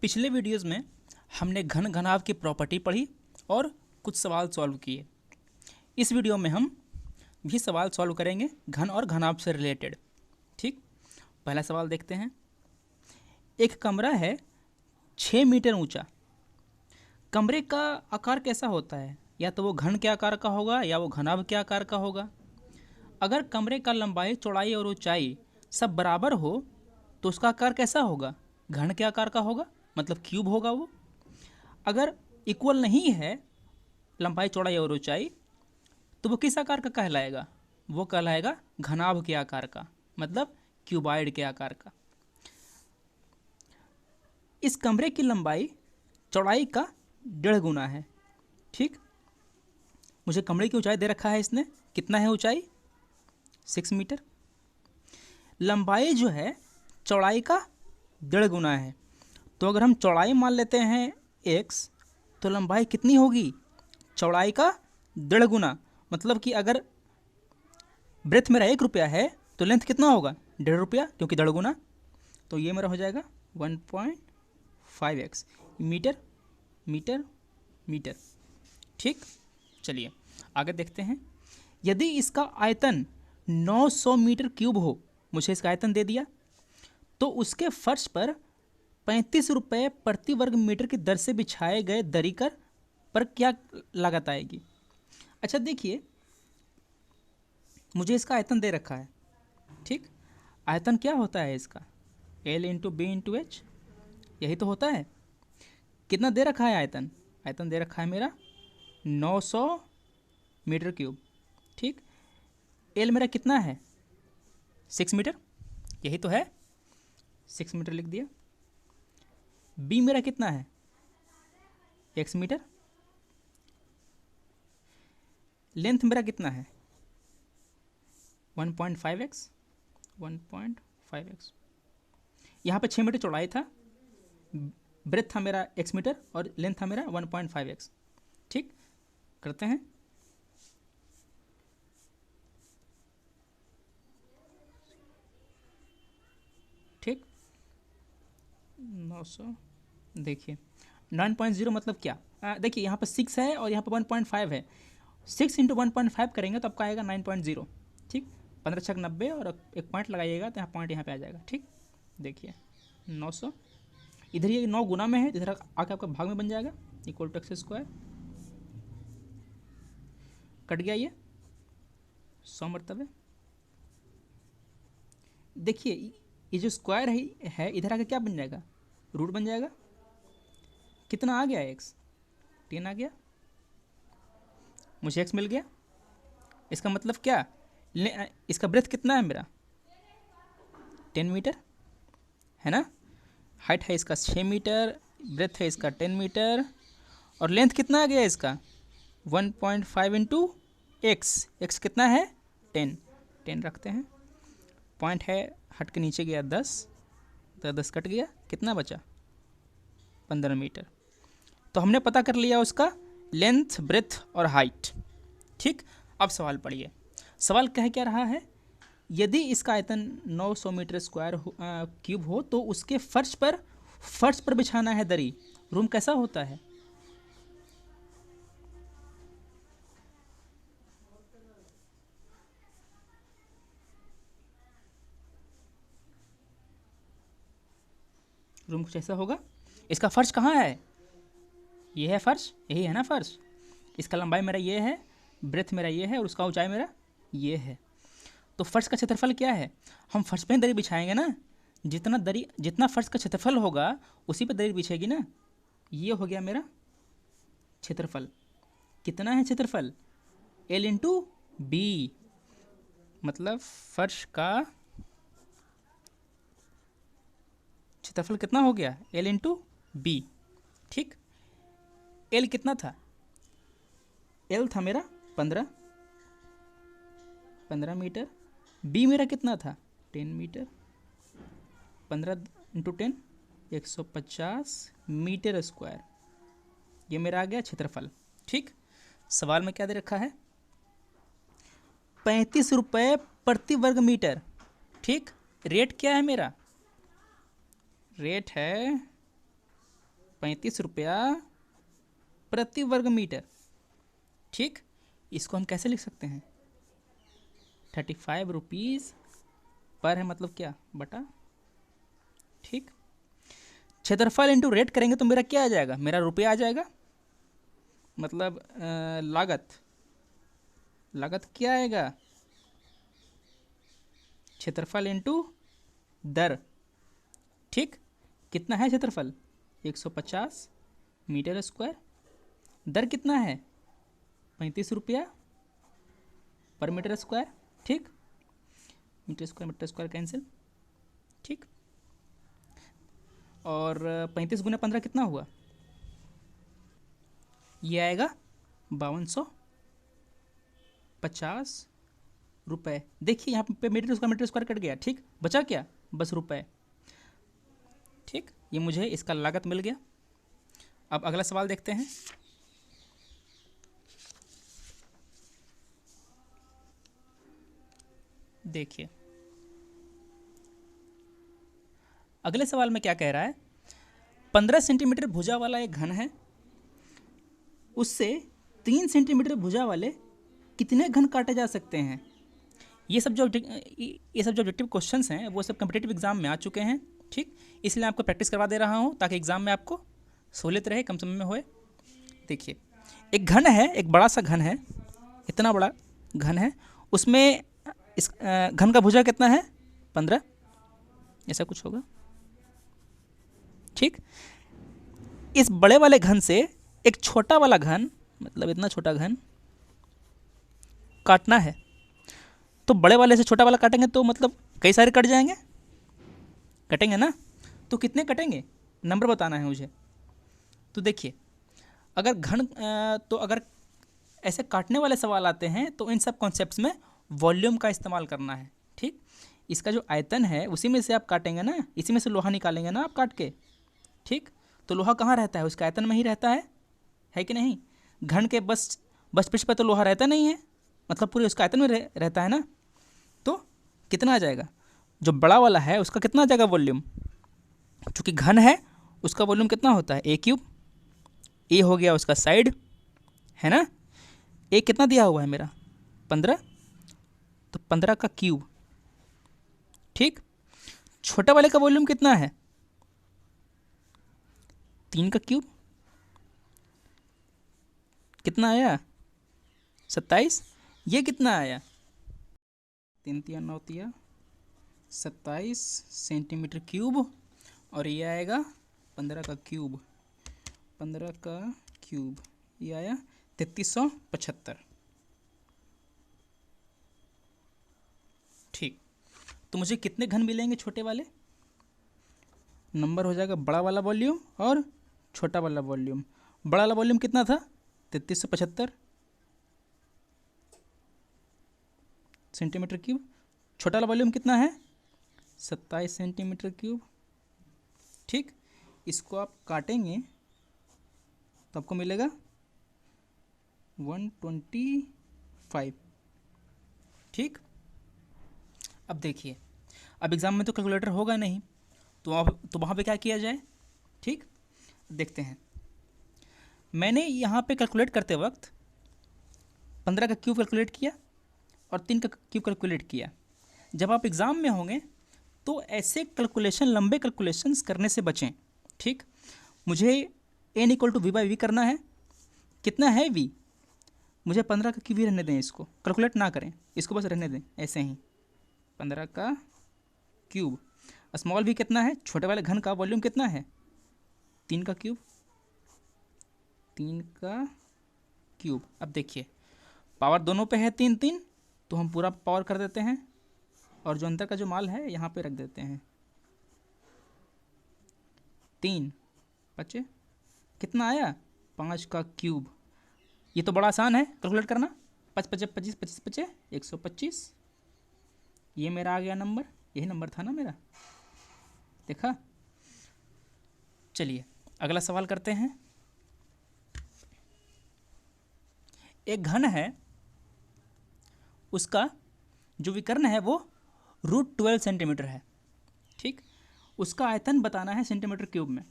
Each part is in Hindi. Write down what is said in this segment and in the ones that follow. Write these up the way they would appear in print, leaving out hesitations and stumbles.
पिछले वीडियोस में हमने घन घनाभ की प्रॉपर्टी पढ़ी और कुछ सवाल सॉल्व किए। इस वीडियो में हम भी सवाल सॉल्व करेंगे घन और घनाभ से रिलेटेड। ठीक, पहला सवाल देखते हैं। एक कमरा है 6 मीटर ऊंचा। कमरे का आकार कैसा होता है? या तो वो घन के आकार का होगा या वो घनाभ के आकार का होगा। अगर कमरे का लंबाई, चौड़ाई और ऊंचाई सब बराबर हो तो उसका आकार कैसा होगा? घन के आकार का होगा, मतलब क्यूब होगा वो। अगर इक्वल नहीं है लंबाई, चौड़ाई और ऊंचाई, तो वो किस आकार का कहलाएगा? वो कहलाएगा घनाभ के आकार का, मतलब क्यूबॉइड के आकार का। इस कमरे की लंबाई चौड़ाई का 1.5 गुना है। ठीक, मुझे कमरे की ऊंचाई दे रखा है इसने, कितना है ऊंचाई? 6 मीटर। लंबाई जो है चौड़ाई का 1.5 गुना है, तो अगर हम चौड़ाई मान लेते हैं x, तो लंबाई कितनी होगी? चौड़ाई का 1.5 गुना। मतलब कि अगर ब्रेथ मेरा 1 रुपया है तो लेंथ कितना होगा? 1.5 रुपया, क्योंकि 1.5 गुना। तो ये मेरा हो जाएगा 1.5x मीटर मीटर मीटर। ठीक, चलिए आगे देखते हैं। यदि इसका आयतन 900 मीटर क्यूब हो, मुझे इसका आयतन दे दिया, तो उसके फर्श पर 35 रुपये प्रति वर्ग मीटर की दर से बिछाए गए दरीकर पर क्या लागत आएगी? अच्छा देखिए, मुझे इसका आयतन दे रखा है। ठीक, आयतन क्या होता है इसका? L into b into h, यही तो होता है। कितना दे रखा है आयतन? आयतन दे रखा है मेरा 900 मीटर क्यूब। ठीक, L मेरा कितना है? 6 मीटर, यही तो है, 6 मीटर लिख दिया। B मेरा कितना है? x metre. लेंथ मेरा कितना है? 1.5x 1.5x। यहाँ पे 6 मीटर चौड़ाई था, ब्रेथ था मेरा x मीटर और लेंथ था मेरा 1.5x। ठीक, करते हैं। ठीक, 900, देखिए 9.0 मतलब क्या? देखिए यहाँ पर 6 है और यहाँ पर 1.5 है। 6 इंटू 1.5 करेंगे तो आपका आएगा 9.0। ठीक, 15 छक 90 और एक पॉइंट लगाइएगा तो यहाँ पॉइंट यहाँ पे आ जाएगा। ठीक, देखिए 900, इधर ये 9 गुना में है, इधर आके आपका भाग में बन जाएगा, equal to x square. Cut गया ये 100 मरतबे। देखिए ये जो स्क्वायर है इधर आके क्या बन जाएगा? रूट बन जाएगा। कितना आ गया? x 10 आ गया, मुझे x मिल गया। इसका मतलब क्या? इसका ब्रेथ कितना है मेरा? 10 मीटर है ना। हाइट है इसका 6 मीटर, ब्रेथ है इसका 10 मीटर, और लेंथ कितना आ गया इसका? 1.5 इंटू एक्स। एक्स कितना है? 10 रखते हैं। पॉइंट है हट के नीचे गया 10, तो 10 कट गया, कितना बचा? 15 मीटर। तो हमने पता कर लिया उसका लेंथ, ब्रेथ और हाइट। ठीक, अब सवाल पढ़िए। सवाल कह क्या रहा है? यदि इसका आयतन 900 मीटर स्क्वायर क्यूब हो तो उसके फर्श पर बिछाना है दरी। रूम कैसा होता है? रूम कुछ ऐसा होगा। इसका फर्श कहाँ है? ये है फर्श, यही है ना फर्श। इसका लंबाई मेरा ये है, ब्रेथ मेरा ये है और उसका ऊंचाई मेरा ये है। तो फर्श का क्षेत्रफल क्या है? हम फर्श पे ही दरी बिछाएंगे ना। जितना फर्श का क्षेत्रफल होगा उसी पे दरी बिछेगी ना। ये हो गया मेरा क्षेत्रफल। कितना है क्षेत्रफल? L इंटू बी, मतलब फर्श का क्षेत्रफल कितना हो गया? L into b. ठीक, L कितना था? L था मेरा 15 मीटर। B मेरा कितना था? 10 मीटर। 15 into 10 150 metre square. ये मेरा आ गया क्षेत्रफल। ठीक, सवाल में क्या दे रखा है? 35 रुपये प्रति वर्ग मीटर। ठीक, रेट क्या है मेरा? रेट है ₹35 प्रति वर्ग मीटर। ठीक, इसको हम कैसे लिख सकते हैं? 35 रुपीज़ पर है मतलब क्या, बटा। ठीक, क्षेत्रफल इंटू रेट करेंगे तो मेरा क्या आ जाएगा? मेरा रुपया आ जाएगा। मतलब लागत क्या आएगा? क्षेत्रफल इंटू दर। ठीक, कितना है क्षेत्रफल? 150 मीटर स्क्वायर। दर कितना है? 35 रुपया पर मीटर स्क्वायर। ठीक, मीटर स्क्वायर कैंसिल। ठीक, और 35 गुना 15 कितना हुआ? ये आएगा 5250 रुपये। देखिए यहाँ पे मीटर स्क्वायर कट गया। ठीक, बचा क्या? बस रुपये। ठीक, ये मुझे इसका लागत मिल गया। अब अगला सवाल देखते हैं। देखिए अगले सवाल में क्या कह रहा है? 15 सेंटीमीटर भुजा वाला एक घन है, उससे 3 सेंटीमीटर भुजा वाले कितने घन काटे जा सकते हैं? ये सब जो ऑब्जेक्टिव क्वेश्चंस हैं वो सब कम्पिटिटिव एग्जाम में आ चुके हैं। ठीक, इसलिए आपको प्रैक्टिस करवा दे रहा हूँ ताकि एग्जाम में आपको सहूलियत रहे, कम समय में होए। देखिए एक घन है, एक बड़ा सा घन है, इतना बड़ा घन है, उसमें इस घन का भुजा कितना है? 15, ऐसा कुछ होगा। ठीक, इस बड़े वाले घन से एक छोटा वाला घन, मतलब इतना छोटा घन काटना है, तो बड़े वाले से छोटा वाला काटेंगे तो मतलब कई सारे कट जाएंगे, कटेंगे ना? तो कितने कटेंगे, नंबर बताना है मुझे। तो देखिए अगर अगर ऐसे काटने वाले सवाल आते हैं तो इन सब कॉन्सेप्ट्स में वॉल्यूम का इस्तेमाल करना है। ठीक, इसका जो आयतन है उसी में से आप काटेंगे ना, इसी में से लोहा निकालेंगे ना आप काट के। ठीक, तो लोहा कहाँ रहता है? उसका आयतन में ही रहता है कि नहीं? घन के बस पृष्ठ पर तो लोहा रहता नहीं है, मतलब पूरे उसका आयतन में रहता है ना। तो कितना आ जाएगा? जो बड़ा वाला है उसका कितना आ जाएगा वॉल्यूम? चूँकि घन है उसका वॉल्यूम कितना होता है? A3। ए हो गया उसका साइड, है ना? ए कितना दिया हुआ है मेरा? 15, तो 15 का क्यूब। ठीक, छोटे वाले का वॉल्यूम कितना है? 3 का क्यूब। कितना आया? 27। ये कितना आया? 3 तिया 9 तिया 27 सेंटीमीटर क्यूब, और ये आएगा 15 का क्यूब। 15 का क्यूब ये आया 3375। ठीक, तो मुझे कितने घन मिलेंगे छोटे वाले? नंबर हो जाएगा बड़ा वाला वॉल्यूम और छोटा वाला वॉल्यूम। बड़ा वाला वॉल्यूम कितना था? 3375 सेंटीमीटर क्यूब। छोटा वाला वॉल्यूम कितना है? 27 सेंटीमीटर क्यूब। ठीक, इसको आप काटेंगे तो आपको मिलेगा 125। ठीक, अब देखिए अब एग्ज़ाम में तो कैलकुलेटर होगा नहीं, तो वहाँ पे क्या किया जाए? ठीक, देखते हैं। मैंने यहाँ पे कैलकुलेट करते वक्त 15 का क्यूब कैलकुलेट किया और 3 का क्यूब कैलकुलेट किया। जब आप एग्ज़ाम में होंगे तो ऐसे कैलकुलेशन, लंबे कैलकुलेशंस करने से बचें। ठीक, मुझे n = v/v करना है। कितना है v? मुझे 15 का क्यूब ही रहने दें, इसको कैलकुलेट ना करें, इसको बस रहने दें ऐसे ही। 15 का क्यूब। स्मॉल v कितना है? छोटे वाले घन का वॉल्यूम कितना है? 3 का क्यूब। 3 का क्यूब। अब देखिए पावर दोनों पे है 3 3, तो हम पूरा पावर कर देते हैं और जो अंदर का जो माल है यहाँ पे रख देते हैं। 3 बचे, कितना आया? 5 का क्यूब। ये तो बड़ा आसान है कैलकुलेट करना। 5 5 25 25 25 125। ये मेरा आ गया नंबर, यही नंबर था ना मेरा, देखा? चलिए अगला सवाल करते हैं। एक घन है, उसका जो विकर्ण है वो √12 सेंटीमीटर है। ठीक, उसका आयतन बताना है सेंटीमीटर क्यूब में।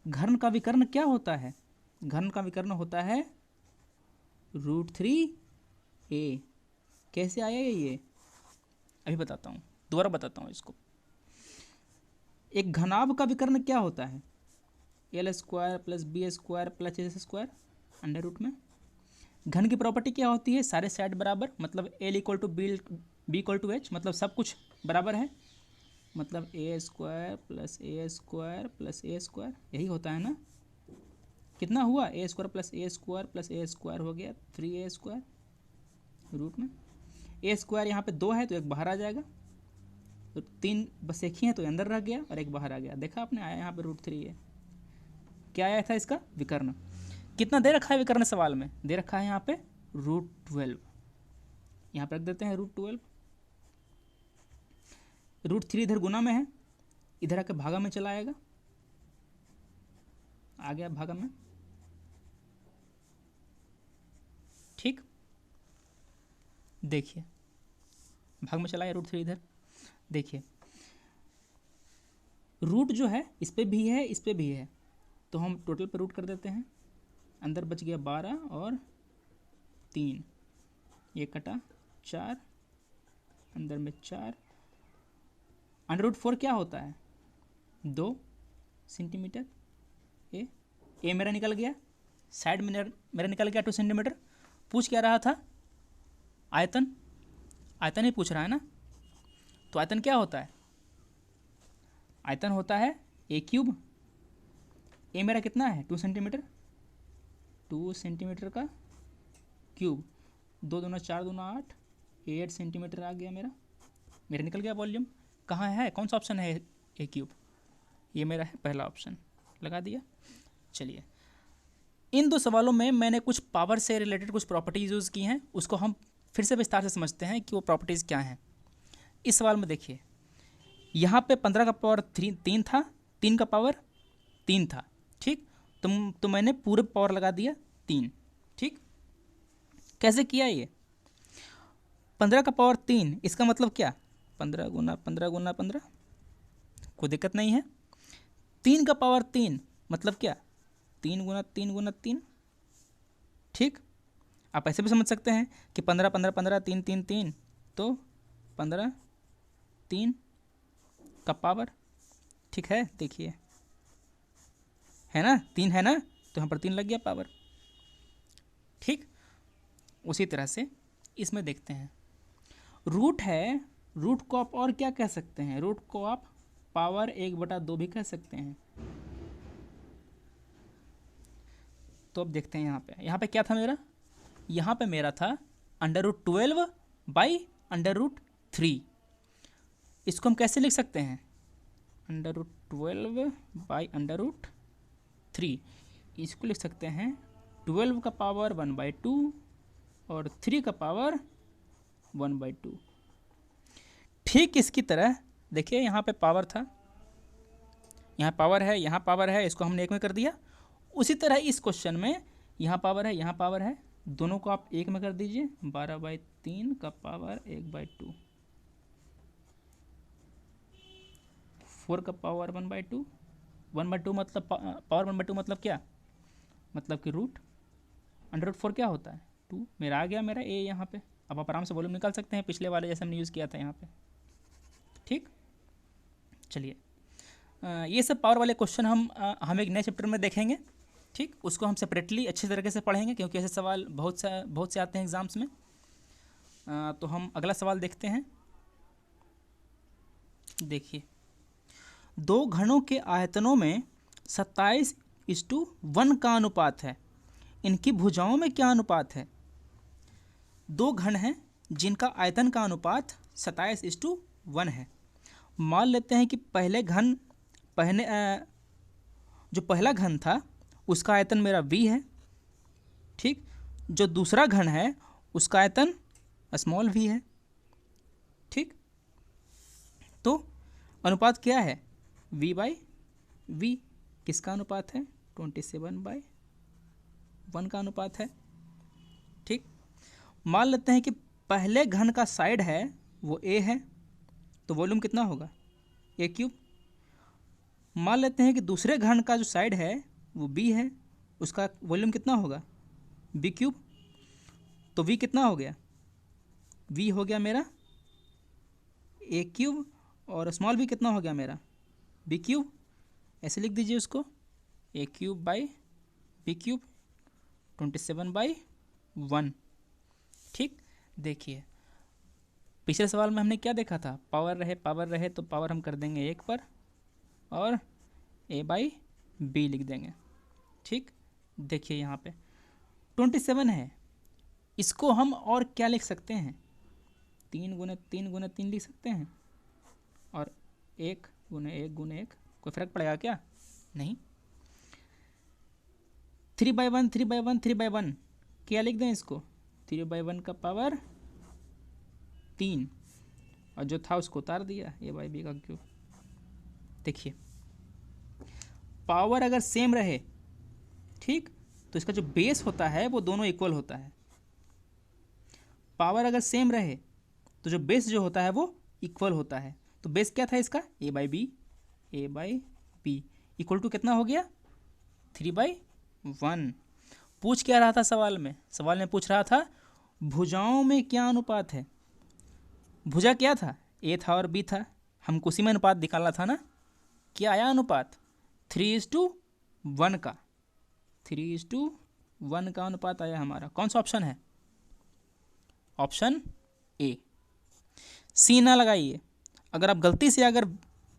घन का विकर्ण क्या होता है? घन का विकर्ण होता है √3a। कैसे आया ये? अभी बताता हूँ, दोबारा बताता हूँ इसको। एक घनाभ का विकर्ण क्या होता है? L² + B² + S² under root में। घन की प्रॉपर्टी क्या होती है? सारे साइड बराबर, मतलब L = B = H, मतलब सब कुछ बराबर है, मतलब A² + A² + A², यही होता है ना। कितना हुआ? A² + A² + A² हो गया 3A² रूट में। A² यहाँ पे 2 है तो एक बाहर आ जाएगा, तो 3 बस एक ही है तो अंदर रह गया और एक बाहर आ गया। देखा आपने, आया यहाँ पे √3 है। क्या आया था इसका? विकर्ण। कितना दे रखा है विकर्ण सवाल में? दे रखा है यहाँ पे √12। यहाँ पे रख देते हैं √12। √3 इधर गुना में है, इधर आके भागा में चला आएगा, आ गया भागा में। ठीक, देखिए भाग में चला आया √3 इधर। देखिए रूट जो है इस पे भी है, इस पे भी है, तो हम टोटल पे रूट कर देते हैं। अंदर बच गया 12 और 3, ये कटा 4, अंदर में 4। √4 क्या होता है? 2 सेंटीमीटर। ए मेरा निकल गया, साइड में मेरा निकल गया 2 सेंटीमीटर। पूछ क्या रहा था? आयतन। आयतन ही पूछ रहा है ना, तो आयतन क्या होता है? आयतन होता है A³। ए मेरा कितना है? 2 सेंटीमीटर। 2 सेंटीमीटर का क्यूब, 2 दूना 4 दूना 8, 8 सेंटीमीटर आ गया मेरा निकल गया वॉल्यूम। कहाँ है? कौन सा ऑप्शन है A³? ये मेरा है पहला ऑप्शन, लगा दिया। चलिए, इन 2 सवालों में मैंने कुछ पावर से रिलेटेड कुछ प्रॉपर्टीज यूज़ की हैं, उसको हम फिर से विस्तार से समझते हैं कि वो प्रॉपर्टीज़ क्या हैं। इस सवाल में देखिए, यहाँ पे 15 का पावर 3 था, 3 का पावर 3 था, ठीक। तो मैंने पूरे पावर लगा दिया 3, ठीक। कैसे किया ये? 15 का पावर 3, इसका मतलब क्या? 15 गुना 15 गुना 15, कोई दिक्कत नहीं है। 3 का पावर 3 मतलब क्या? 3 गुना 3 गुना 3, ठीक। आप ऐसे भी समझ सकते हैं कि 15 15 15 3 3 3, तो 15 3 का पावर, ठीक है। देखिए है ना, 3 है ना, तो यहाँ पर 3 लग गया पावर, ठीक। उसी तरह से इसमें देखते हैं, रूट है, रूट को आप और क्या कह सकते हैं? रूट को आप पावर 1/2 भी कह सकते हैं। तो अब देखते हैं यहाँ पे क्या था मेरा? यहाँ पे मेरा था √12 बाई √3। इसको हम कैसे लिख सकते हैं? √12 बाई √3, इसको लिख सकते हैं 12 का पावर 1/2 और 3 का पावर 1/2। ठीक इसकी तरह देखिए, यहाँ पे पावर था, यहाँ पावर है, यहाँ पावर है, इसको हमने एक में कर दिया। उसी तरह इस क्वेश्चन में यहाँ पावर है, यहाँ पावर है, दोनों को आप एक में कर दीजिए। 12/3 का पावर 1/2, 4 का पावर 1/2, 1/2 मतलब पावर 1/2 मतलब क्या? मतलब कि रूट √4 क्या होता है? 2। मेरा आ गया मेरा ए यहाँ पे। अब आप आराम से वॉल्यूम निकाल सकते हैं, पिछले वाले जैसे हमने यूज़ किया था यहाँ पे, ठीक। चलिए, ये सब पावर वाले क्वेश्चन हम एक नए चैप्टर में देखेंगे, ठीक। उसको हम सेपरेटली अच्छे तरीके से पढ़ेंगे, क्योंकि ऐसे सवाल बहुत से आते हैं एग्ज़ाम्स में। तो हम अगला सवाल देखते हैं। देखिए, 2 घनों के आयतनों में 27:1 का अनुपात है, इनकी भुजाओं में क्या अनुपात है? 2 घन हैं जिनका आयतन का अनुपात 27:1 है। मान लेते हैं कि जो पहला घन था उसका आयतन मेरा v है, ठीक। जो दूसरा घन है उसका आयतन स्मॉल v है, ठीक। तो अनुपात क्या है? v/v। किसका अनुपात है? 27/1 का अनुपात है, ठीक। मान लेते हैं कि पहले घन का साइड है वो a है, तो वॉल्यूम कितना होगा? A³। मान लेते हैं कि दूसरे घन का जो साइड है वो बी है, उसका वॉल्यूम कितना होगा बी क्यूब। तो वी कितना हो गया, वी हो गया मेरा ए क्यूब, और स्मॉल वी कितना हो गया मेरा बी क्यूब। ऐसे लिख दीजिए उसको, ए क्यूब बाई बी क्यूब 27/1। ठीक, देखिए पिछले सवाल में हमने क्या देखा था, पावर रहे तो पावर हम कर देंगे 1 पर और a/b लिख देंगे। ठीक, देखिए यहाँ पे 27 है, इसको हम और क्या लिख सकते हैं, 3 गुने 3 लिख सकते हैं, और 1 गुने 1 कोई फर्क पड़ेगा क्या, नहीं। 3/1 3/1 3/1 क्या लिख दें इसको, 3/1 का पावर 3, और जो था उसको उतार दिया a/b का क्यूब। देखिए पावर अगर सेम रहे, ठीक, तो इसका जो बेस होता है वो दोनों इक्वल होता है। पावर अगर सेम रहे तो जो बेस जो होता है वो इक्वल होता है। तो बेस क्या था इसका, a/b इक्वल टू कितना हो गया 3/1। पूछ क्या रहा था सवाल में, सवाल में पूछ रहा था भुजाओं में क्या अनुपात है। भुजा क्या था, ए था और बी था, हमको उसी में अनुपात निकालना था ना। क्या आया अनुपात 3:1 का, 3:1 का अनुपात आया हमारा। कौन सा ऑप्शन है, ऑप्शन ए। सी ना लगाइए, अगर आप गलती से अगर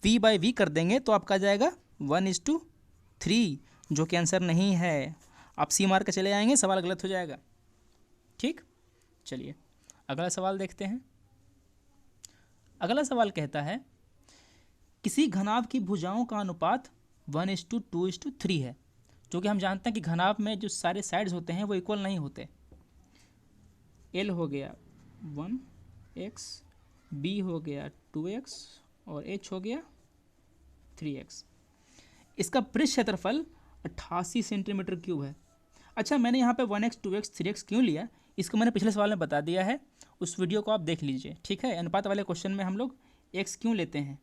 v/v कर देंगे तो आपका जाएगा 1:3, जो कि आंसर नहीं है। आप सी मार के चले आएंगे, सवाल गलत हो जाएगा। ठीक, चलिए अगला सवाल देखते हैं। अगला सवाल कहता है किसी घनाभ की भुजाओं का अनुपात 1:2:3 है, जो कि हम जानते हैं कि घनाभ में जो सारे साइड्स होते हैं वो इक्वल नहीं होते। एल हो गया 1x, बी हो गया 2x और एच हो गया 3x। इसका पृष्ठ क्षेत्रफल 88 सेंटीमीटर क्यूब है। अच्छा, मैंने यहाँ पे 1x 2x 3x क्यों लिया, इसको मैंने पिछले सवाल में बता दिया है, उस वीडियो को आप देख लीजिए। ठीक है, अनुपात वाले क्वेश्चन में हम लोग x क्यों लेते हैं,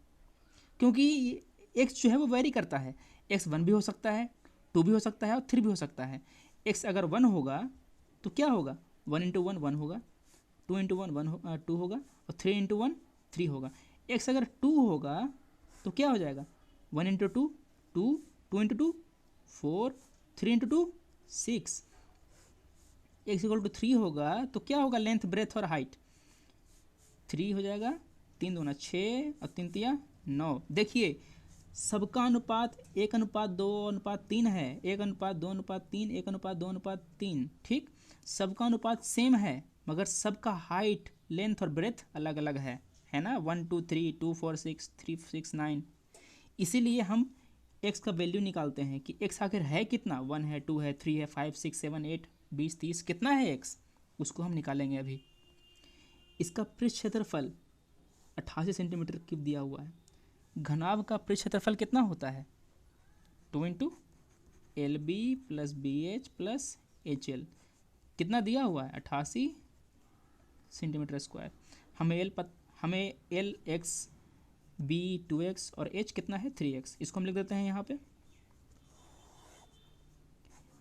क्योंकि x जो है वो वेरी करता है। x 1 भी हो सकता है, 2 भी हो सकता है और 3 भी हो सकता है। x अगर 1 होगा तो क्या होगा, 1 × 1 1 होगा, 2 × 1 2 होगा, और 3 × 1 3 होगा। x अगर 2 होगा तो क्या हो जाएगा, 1 × 2 2, 2 × 2 4, 3 × 2 6। x = 3 होगा तो क्या होगा, लेंथ ब्रेथ और हाइट 3 हो जाएगा, 3 दूना 6 और 3 तिया 9। देखिए सबका अनुपात 1:2:3 है, 1:2:3, 1:2:3। ठीक, सबका अनुपात सेम है, मगर सबका हाइट लेंथ और ब्रेथ अलग अलग है ना, 1 2 3 2 4 6 3 6 9। इसीलिए हम x का वैल्यू निकालते हैं कि x आखिर है कितना, 1 है, 2 है, 3 है, 5 6 7 8 20 30, कितना है x, उसको हम निकालेंगे अभी। इसका पृष्ठ क्षेत्रफल 88 सेंटीमीटर क्यूब दिया हुआ है। घनाभ का पृष्ठ क्षेत्रफल कितना होता है, 2 × LB + BH + HL, कितना दिया हुआ है 88 सेंटीमीटर स्क्वायर। हमें L x B 2x और H कितना है 3x, इसको हम लिख देते हैं यहाँ पे।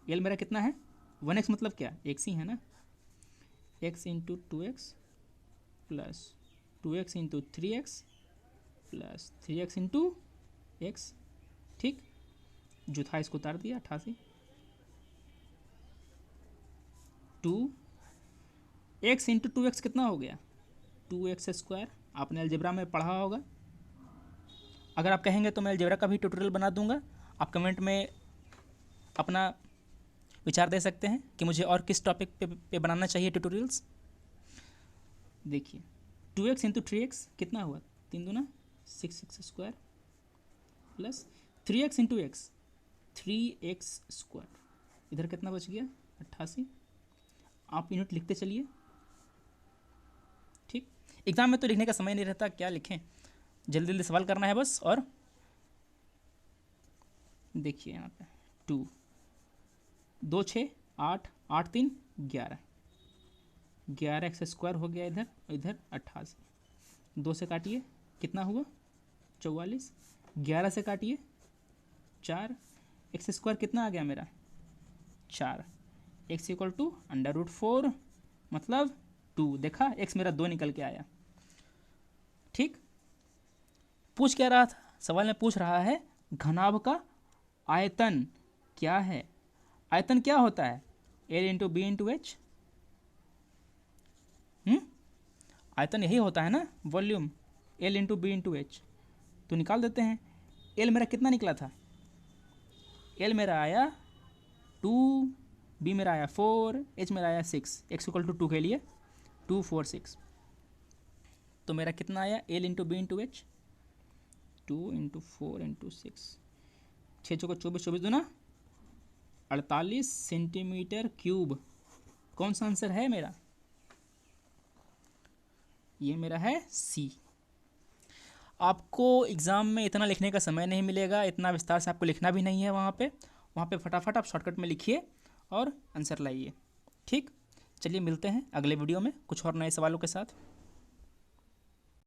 L मेरा कितना है 1x, मतलब क्या x ही है ना, x × 2x + 2x × 3x + 3x × x। ठीक, जो था इसको उतार दिया 88। 2x × 2x कितना हो गया 2x²। आपने अलजेब्रा में पढ़ा होगा, अगर आप कहेंगे तो मैं अलजेब्रा का भी ट्यूटोरियल बना दूंगा। आप कमेंट में अपना विचार दे सकते हैं कि मुझे और किस टॉपिक पे बनाना चाहिए ट्यूटोरियल्स। देखिए 2x × 3x कितना हुआ, 3 दूना 6x² + 3x × x 3x², इधर कितना बच गया 88। आप यूनिट लिखते चलिए। ठीक, एग्जाम में तो लिखने का समय नहीं रहता, क्या लिखें, जल्दी जल्दी सवाल करना है बस। और देखिए यहाँ पे 2 2 6 8 8 3 11, 11x² हो गया इधर, इधर 88। 2 से काटिए कितना हुआ 44, 11 से काटिए 4, एक्स स्क्वायर कितना आ गया मेरा 4, एक्स इक्वल टू √4 मतलब 2। देखा एक्स मेरा 2 निकल के आया। ठीक, पूछ क्या रहा था, सवाल में पूछ रहा है घनाभ का आयतन क्या है। आयतन क्या होता है, l into b into h. आयतन यही होता है ना, volume, l into b into h. तो निकाल देते हैं। एल मेरा कितना निकला था, एल मेरा आया 2, बी मेरा आया 4, एच मेरा आया 6, एक्स इक्वल टू 2 के लिए 2 4 6। तो मेरा कितना आया, l into b into h, 2 into 4 into 6, 6 चौको 24, 24 दूना 48 सेंटीमीटर क्यूब। कौन सा आंसर है मेरा, ये मेरा है सी। आपको एग्ज़ाम में इतना लिखने का समय नहीं मिलेगा, इतना विस्तार से आपको लिखना भी नहीं है वहाँ पे फटाफट आप शॉर्टकट में लिखिए और आंसर लाइए। ठीक, चलिए मिलते हैं अगले वीडियो में कुछ और नए सवालों के साथ।